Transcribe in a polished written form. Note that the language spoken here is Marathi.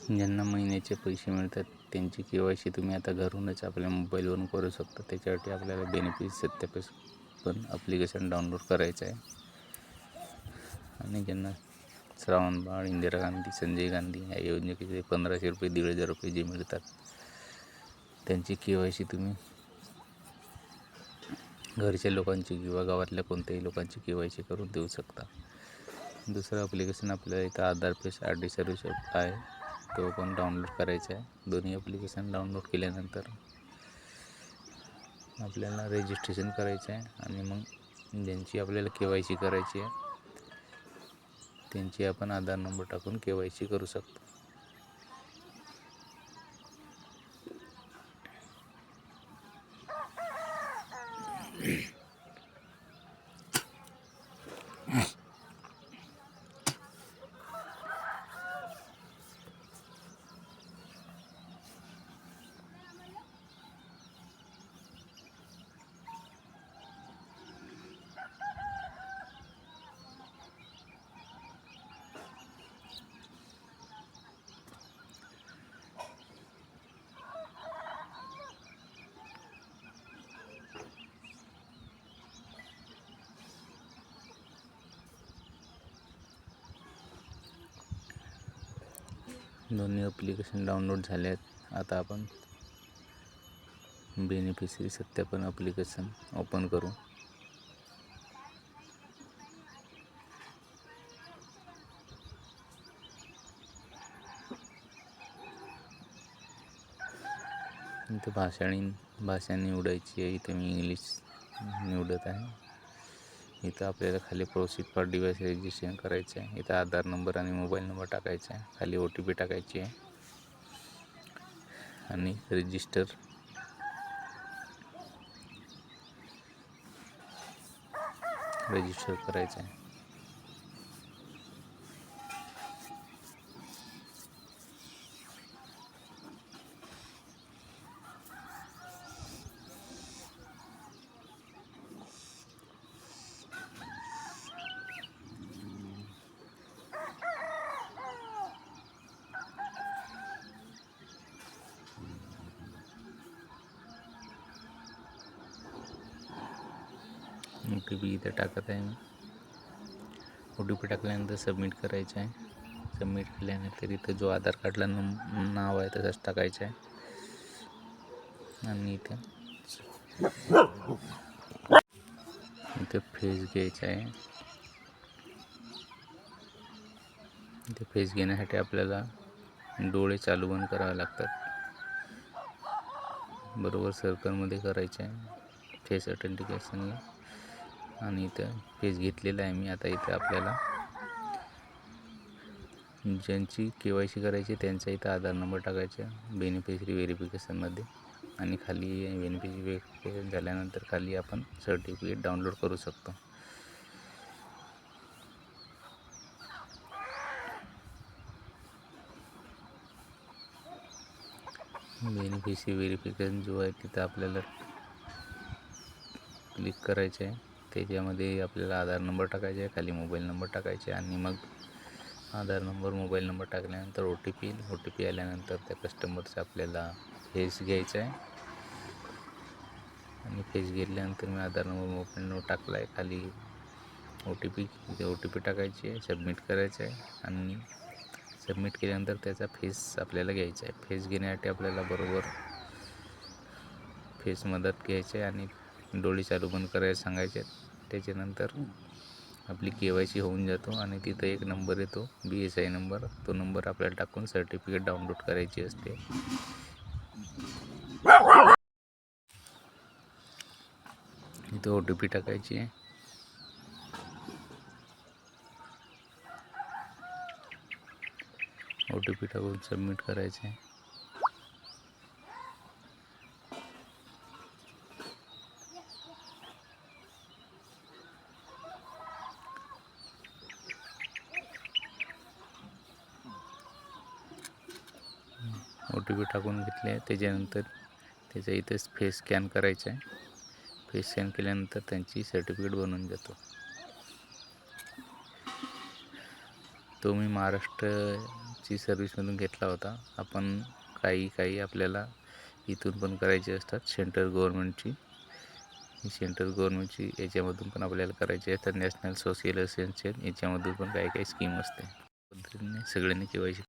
ज्यांना महिन्याचे पैसे मिळतात त्यांची KYC तुम्ही आता घरूनच आपल्या मोबाईलवरून करू शकता. त्याच्यासाठी आपल्याला बेनिफिट सत्यापन ॲप्लिकेशन डाउनलोड करायचं आहे. आणि ज्यांना श्रावणबाळ, इंदिरा गांधी, संजय गांधी या योजनेचे 1500 रुपये, 1500 रुपये जे मिळतात त्यांची KYC तुम्ही घरच्या लोकांची किंवा गावातल्या कोणत्याही लोकांची KYC करून देऊ शकता. दुसरं ॲप्लिकेशन आपल्याला इथं आधार पेज RD सर्व्हिस आहे, तो पण डाउनलोड करायचा आहे. दोन्ही ॲप्लिकेशन डाउनलोड केल्यानंतर आपल्याला रजिस्ट्रेशन करायचं आहे आणि मग ज्यांची आपल्याला KYC करायची आहे त्यांची आपण आधार नंबर टाकून KYC करू शकतो. दोन्ही ॲप्लिकेशन डाउनलोड झाले आहेत. आता आपण बेनिफिशरी सत्यापन ॲप्लिकेशन ओपन करू. इथे भाषा निवडायची आहे. इथे मी इंग्लिश निवडत आहे. इथं आपल्याला खाली प्रोसीड फॉर डिव्हाइस रजिस्ट्रेशन करायचं आहे. इथं आधार नंबर आणि मोबाईल नंबर टाकायचा आहे. खाली OTP टाकायची आहे आणि रजिस्टर करायचं आहे. OTP इथं टाकत आहे मी. OTP टाकल्यानंतर सबमिट करायचं आहे. सबमिट केल्यानंतर इथं जो आधार कार्डला नाव आहे तसंच टाकायचं आहे आणि इथं फेस घ्यायचा आहे. इथे फेस घेण्यासाठी आपल्याला डोळे चालू बंद करावे लागतात. बरोबर सर्कलमध्ये करायचे आहे फेस ऑथेंटिकेशनला. आणि इथं फेस घेतलेला आहे मी. आता इथं आपल्याला ज्यांची KYC करायची त्यांचा इथं आधार नंबर टाकायचा बेनिफिशरी व्हेरिफिकेशनमध्ये. आणि खाली बेनिफिशरी व्हेरिफिकेशन झाल्यानंतर खाली आपण सर्टिफिकेट डाउनलोड करू शकतो. बेनिफिशरी व्हेरिफिकेशन जो आहे तिथं आपल्याला क्लिक करायचं आहे. त्याच्यामध्ये आपल्याला आधार नंबर टाकायचा आहे, खाली मोबाईल नंबर टाकायचे आणि मग आधार नंबर, मोबाईल नंबर टाकल्यानंतर OTP आल्यानंतर त्या कस्टमरचा आपल्याला फेस घ्यायचा आहे. आणि फेस घेतल्यानंतर मी आधार नंबर, मोबाईल नंबर टाकला आहे. खाली OTP टाकायची आहे, सबमिट करायचं आहे आणि सबमिट केल्यानंतर त्याचा फेस आपल्याला घ्यायचा आहे. फेस घेण्यासाठी आपल्याला बरोबर फेस मदत घ्यायची आहे आणि डोळे चालू बंद करायला सांगायचे. त्याच्यानंतर आपली KYC होऊन जातो आणि तिथं एक नंबर येतो BSI नंबर. तो नंबर आपल्याला टाकून सर्टिफिकेट डाउनलोड करायची असते. इथं OTP टाकायची आहे. OTP टाकून सबमिट करायचे आहे. OTP टाकून घेतले. त्याच्यानंतर त्याचा इथेच फेस स्कॅन करायचा आहे. फेस स्कॅन केल्यानंतर त्यांची सर्टिफिकेट बनवून जातो. तो मी महाराष्ट्र सरकारची सर्व्हिसमधून घेतला होता. आपण काही आपल्याला इथून पण करायची असतात, सेंट्रल गव्हर्नमेंटची. ही सेंट्रल गव्हर्नमेंटची याच्यामधून पण आपल्याला करायची असतात. नॅशनल सोशल असिस्टन्स याच्यामधून पण काही स्कीम असते. पद्धतीने सगळ्यांनी KYC